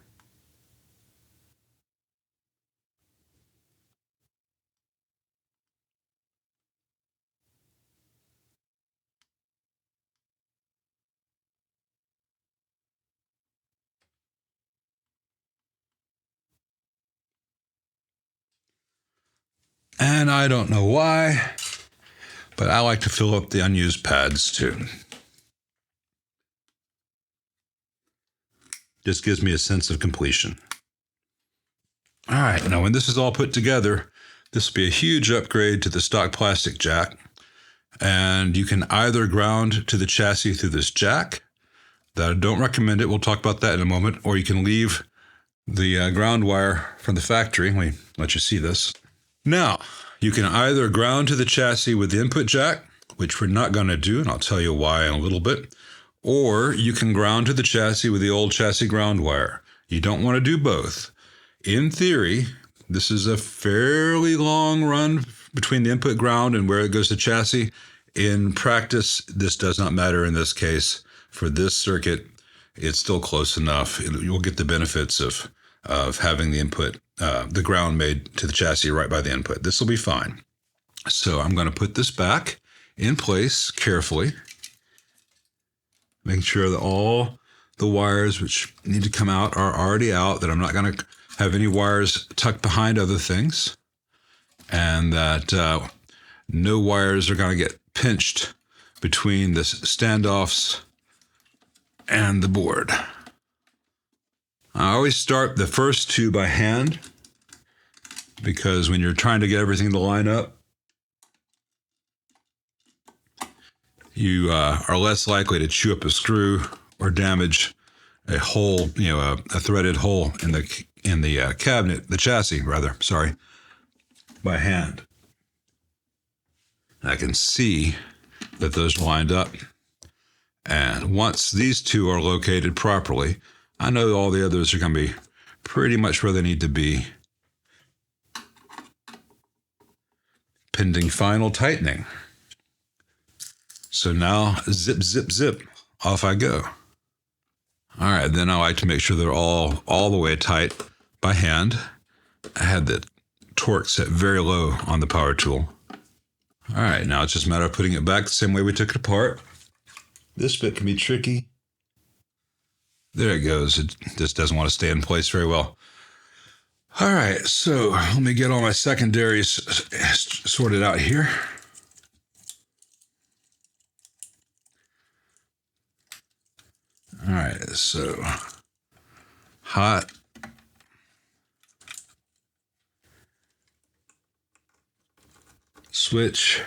S1: And I don't know why, but I like to fill up the unused pads too. Just gives me a sense of completion. All right, now when this is all put together, this will be a huge upgrade to the stock plastic jack. And you can either ground to the chassis through this jack. That I don't recommend it. We'll talk about that in a moment. Or you can leave the ground wire from the factory. Let me let you see this. Now, you can either ground to the chassis with the input jack, which we're not going to do, and I'll tell you why in a little bit, or you can ground to the chassis with the old chassis ground wire. You don't want to do both. In theory, this is a fairly long run between the input ground and where it goes to chassis. In practice, this does not matter in this case. For this circuit, it's still close enough. You'll get the benefits of having the input, the ground made to the chassis right by the input. This will be fine. So I'm going to put this back in place carefully, making sure that all the wires which need to come out are already out, that I'm not going to have any wires tucked behind other things, and that no wires are going to get pinched between the standoffs and the board. I always start the first two by hand, because when you're trying to get everything to line up, you are less likely to chew up a screw or damage a hole, a threaded hole in the cabinet, the chassis rather, by hand. And I can see that those lined up. And once these two are located properly, I know all the others are going to be pretty much where they need to be. Pending final tightening. So now, zip, zip, zip, off I go. All right, then I like to make sure they're all the way tight by hand. I had the torque set very low on the power tool. All right, now it's just a matter of putting it back the same way we took it apart. This bit can be tricky. There it goes. It just doesn't want to stay in place very well. All right, so let me get all my secondaries sorted out here. All right, so hot. Switch.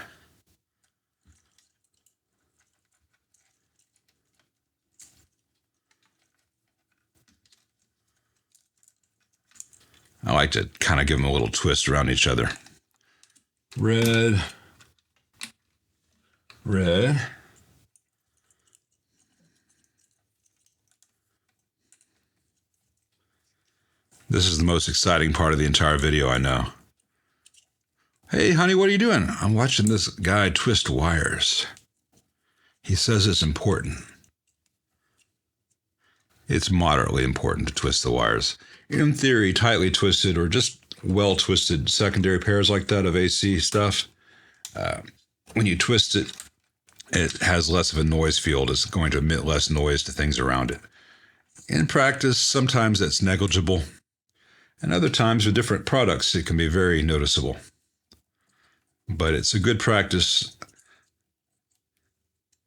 S1: I like to kind of give them a little twist around each other. Red. Red. This is the most exciting part of the entire video, I know. Hey, honey, what are you doing? I'm watching this guy twist wires. He says it's important. It's moderately important to twist the wires. In theory, tightly twisted or just well-twisted secondary pairs like that of AC stuff, when you twist it, it has less of a noise field. It's going to emit less noise to things around it. In practice, sometimes that's negligible. And other times with different products, it can be very noticeable. But it's a good practice.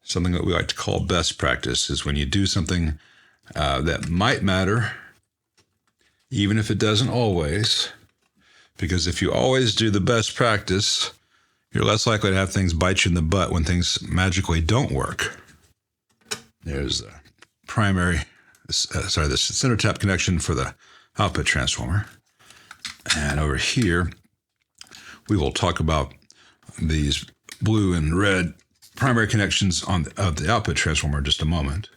S1: Something that we like to call best practice is when you do something that might matter, even if it doesn't always. Because if you always do the best practice, you're less likely to have things bite you in the butt when things magically don't work. There's the the center tap connection for the output transformer. And over here, we will talk about these blue and red primary connections of the output transformer in just a moment.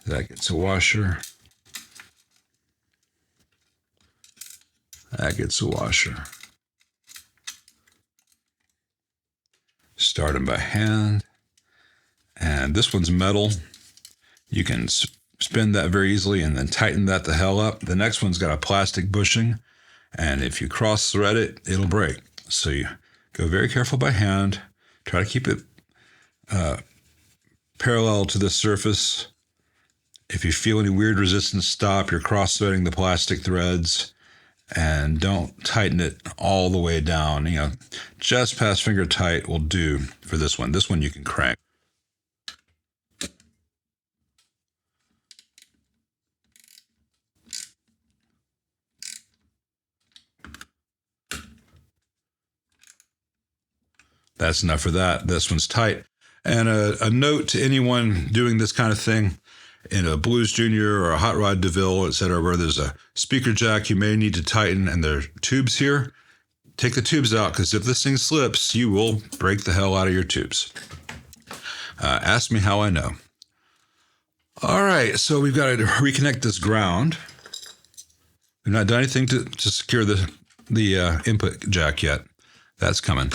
S1: That gets a washer. That gets a washer. Start them by hand. And this one's metal. You can spin that very easily and then tighten that the hell up. The next one's got a plastic bushing, and if you cross thread it, it'll break. So you go very careful by hand. Try to keep it parallel to the surface. If you feel any weird resistance, stop. You're cross threading the plastic threads, and don't tighten it all the way down. Just past finger tight will do for this one. This one you can crank. That's enough for that. This one's tight. And a note to anyone doing this kind of thing in a Blues Junior or a Hot Rod DeVille, etc., where there's a speaker jack you may need to tighten and there are tubes here, take the tubes out, because if this thing slips, you will break the hell out of your tubes. Ask me how I know. All right, so we've got to reconnect this ground. We've not done anything to secure the input jack yet. That's coming.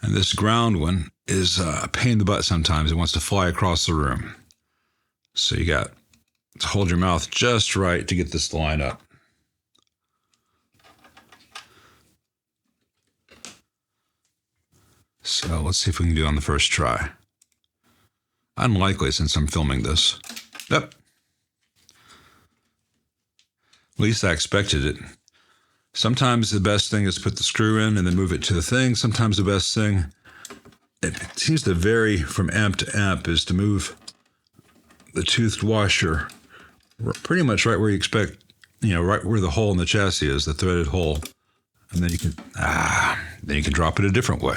S1: And this ground one is a pain in the butt sometimes. It wants to fly across the room. So you got to hold your mouth just right to get this to line up. So let's see if we can do it on the first try. Unlikely since I'm filming this. Yep. At least I expected it. Sometimes the best thing is put the screw in and then move it to the thing. Sometimes the best thing, it seems to vary from amp to amp, is to move the toothed washer pretty much right where you expect, right where the hole in the chassis is, the threaded hole. And then you can drop it a different way.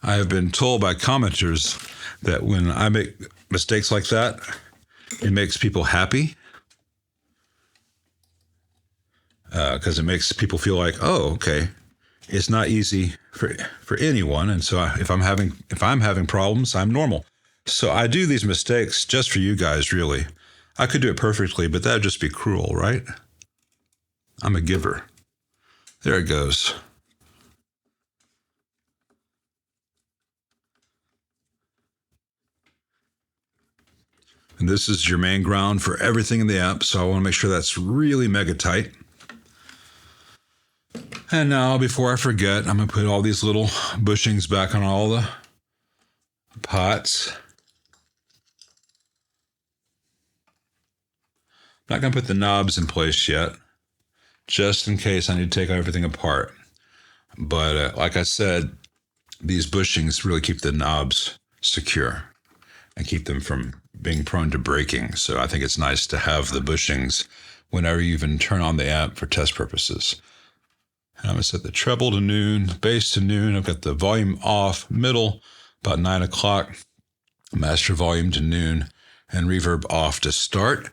S1: I have been told by commenters that when I make mistakes like that, it makes people happy. Because it makes people feel like, oh, okay, it's not easy for anyone. And so if I'm having problems, I'm normal. So I do these mistakes just for you guys, really. I could do it perfectly, but that'd just be cruel, right? I'm a giver. There it goes. And this is your main ground for everything in the amp, so I want to make sure that's really mega tight. And now, before I forget, I'm going to put all these little bushings back on all the pots. I'm not going to put the knobs in place yet, just in case I need to take everything apart. But like I said, these bushings really keep the knobs secure and keep them from being prone to breaking. So I think it's nice to have the bushings whenever you even turn on the amp for test purposes. And I'm going to set the treble to noon, bass to noon. I've got the volume off, middle, about 9 o'clock, master volume to noon, and reverb off to start.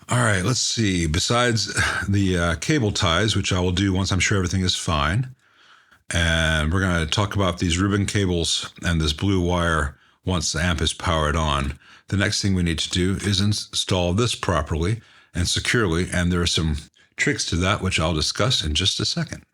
S1: All right, let's see. Besides the cable ties, which I will do once I'm sure everything is fine, and we're going to talk about these ribbon cables and this blue wire once the amp is powered on. The next thing we need to do is install this properly and securely, and there are some tricks to that, which I'll discuss in just a second.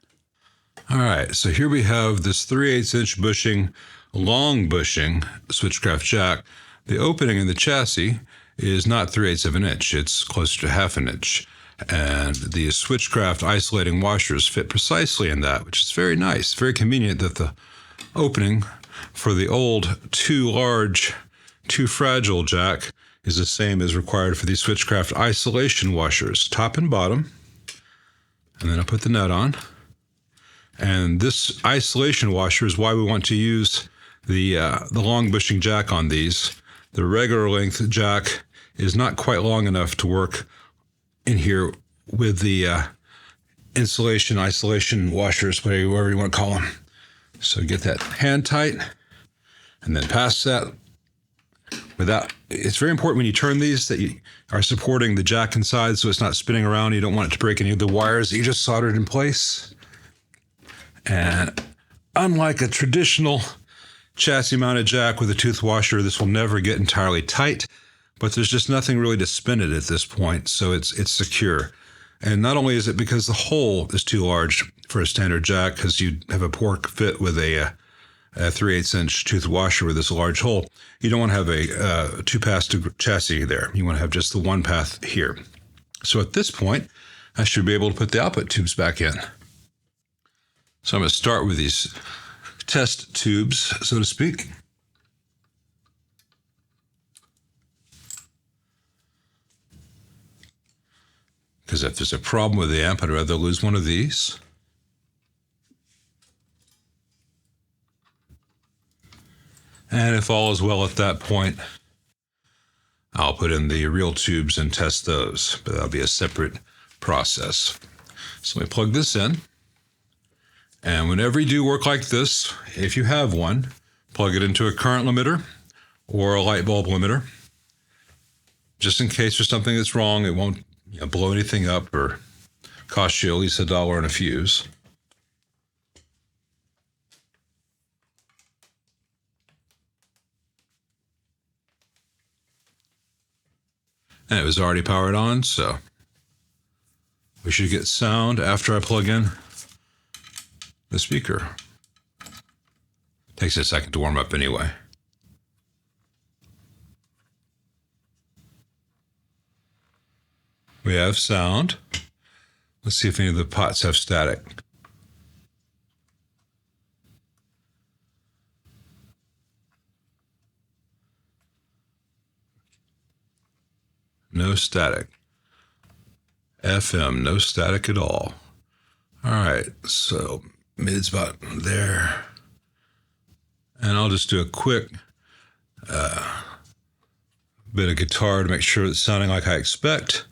S1: All right, so here we have this 3/8" bushing, long bushing Switchcraft jack. The opening in the chassis is not 3/8 of an inch, it's closer to 1/2 an inch. And the Switchcraft isolating washers fit precisely in that, which is very nice, very convenient that the opening for the old too large, too fragile jack is the same as required for these Switchcraft isolation washers, top and bottom. And then I'll put the nut on. And this isolation washer is why we want to use the long bushing jack on these. The regular length jack is not quite long enough to work in here with the insulation, isolation washers, whatever you want to call them. So get that hand tight and then pass that without, it's very important when you turn these that you are supporting the jack inside so it's not spinning around. You don't want it to break any of the wires that you just soldered in place. And unlike a traditional chassis mounted jack with a tooth washer, this will never get entirely tight, but there's just nothing really to spin it at this point, so it's secure. And not only is it because the hole is too large for a standard jack, because you have a poor fit with a 3/8" tooth washer with this large hole, you don't want to have a two-pass chassis there. You want to have just the one path here. So at this point, I should be able to put the output tubes back in. So I'm going to start with these test tubes, so to speak. Because if there's a problem with the amp, I'd rather lose one of these. And if all is well at that point, I'll put in the real tubes and test those, but that'll be a separate process. So let me plug this in. And whenever you do work like this, if you have one, plug it into a current limiter or a light bulb limiter. Just in case there's something that's wrong, it won't blow anything up or cost you at least $1 and a fuse. And it was already powered on, so we should get sound after I plug in the speaker. Takes a second to warm up anyway. We have sound. Let's see if any of the pots have static. No static. FM, no static at all. All right, so mid's about there. And I'll just do a quick bit of guitar to make sure it's sounding like I expect.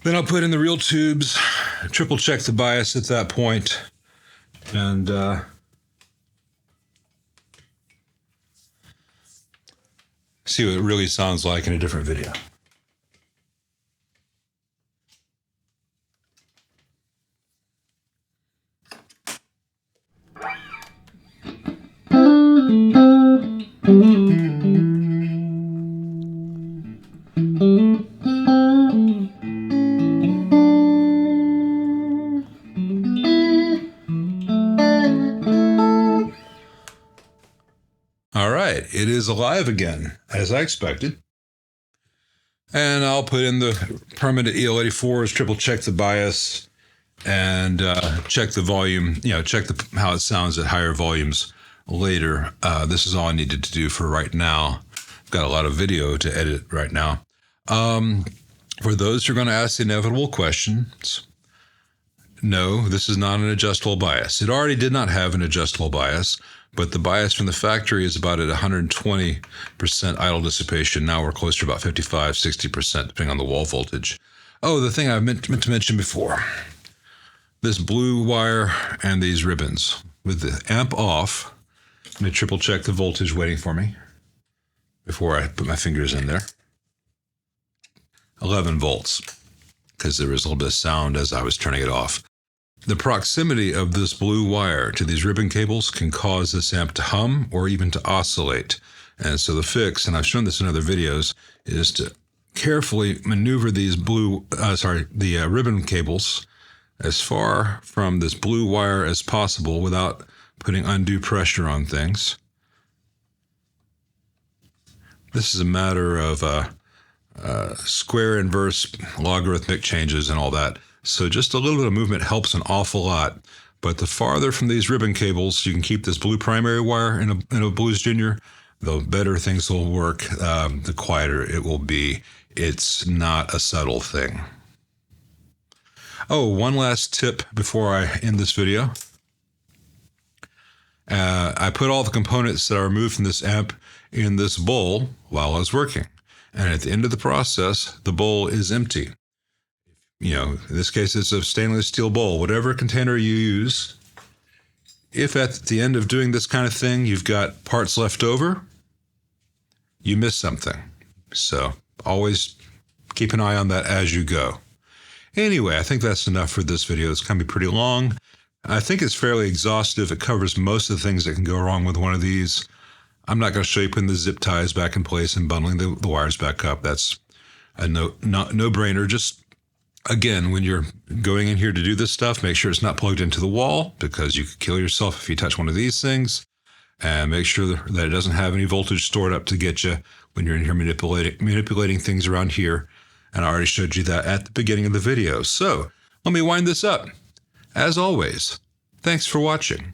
S1: Then I'll put in the real tubes, triple check the bias at that point, and see what it really sounds like in a different video. All right, it is alive again, as I expected. And I'll put in the permanent EL84s, triple check the bias, and check the volume, check how it sounds at higher volumes later. This is all I needed to do for right now. I've got a lot of video to edit right now. For those who are going to ask the inevitable questions, no, this is not an adjustable bias. It already did not have an adjustable bias, but the bias from the factory is about at 120% idle dissipation. Now we're closer to about 55, 60%, depending on the wall voltage. Oh, the thing I meant to mention before, this blue wire and these ribbons. With the amp off, let me triple check the voltage waiting for me before I put my fingers in there. 11 volts, because there was a little bit of sound as I was turning it off. The proximity of this blue wire to these ribbon cables can cause this amp to hum or even to oscillate. And so the fix, and I've shown this in other videos, is to carefully maneuver these ribbon cables as far from this blue wire as possible without putting undue pressure on things. This is a matter of square inverse logarithmic changes and all that. So just a little bit of movement helps an awful lot. But the farther from these ribbon cables you can keep this blue primary wire in a Blues Junior, the better things will work, the quieter it will be. It's not a subtle thing. Oh, one last tip before I end this video. I put all the components that I removed from this amp in this bowl while I was working. And at the end of the process, the bowl is empty. In this case, it's a stainless steel bowl, whatever container you use. If at the end of doing this kind of thing, you've got parts left over, you miss something. So always keep an eye on that as you go. Anyway, I think that's enough for this video. It's going to be pretty long. I think it's fairly exhaustive. It covers most of the things that can go wrong with one of these. I'm not going to show you putting the zip ties back in place and bundling the wires back up. That's a no-brainer. Just, again, when you're going in here to do this stuff, make sure it's not plugged into the wall, because you could kill yourself if you touch one of these things. And make sure that it doesn't have any voltage stored up to get you when you're in here manipulating things around here. And I already showed you that at the beginning of the video. So let me wind this up. As always, thanks for watching.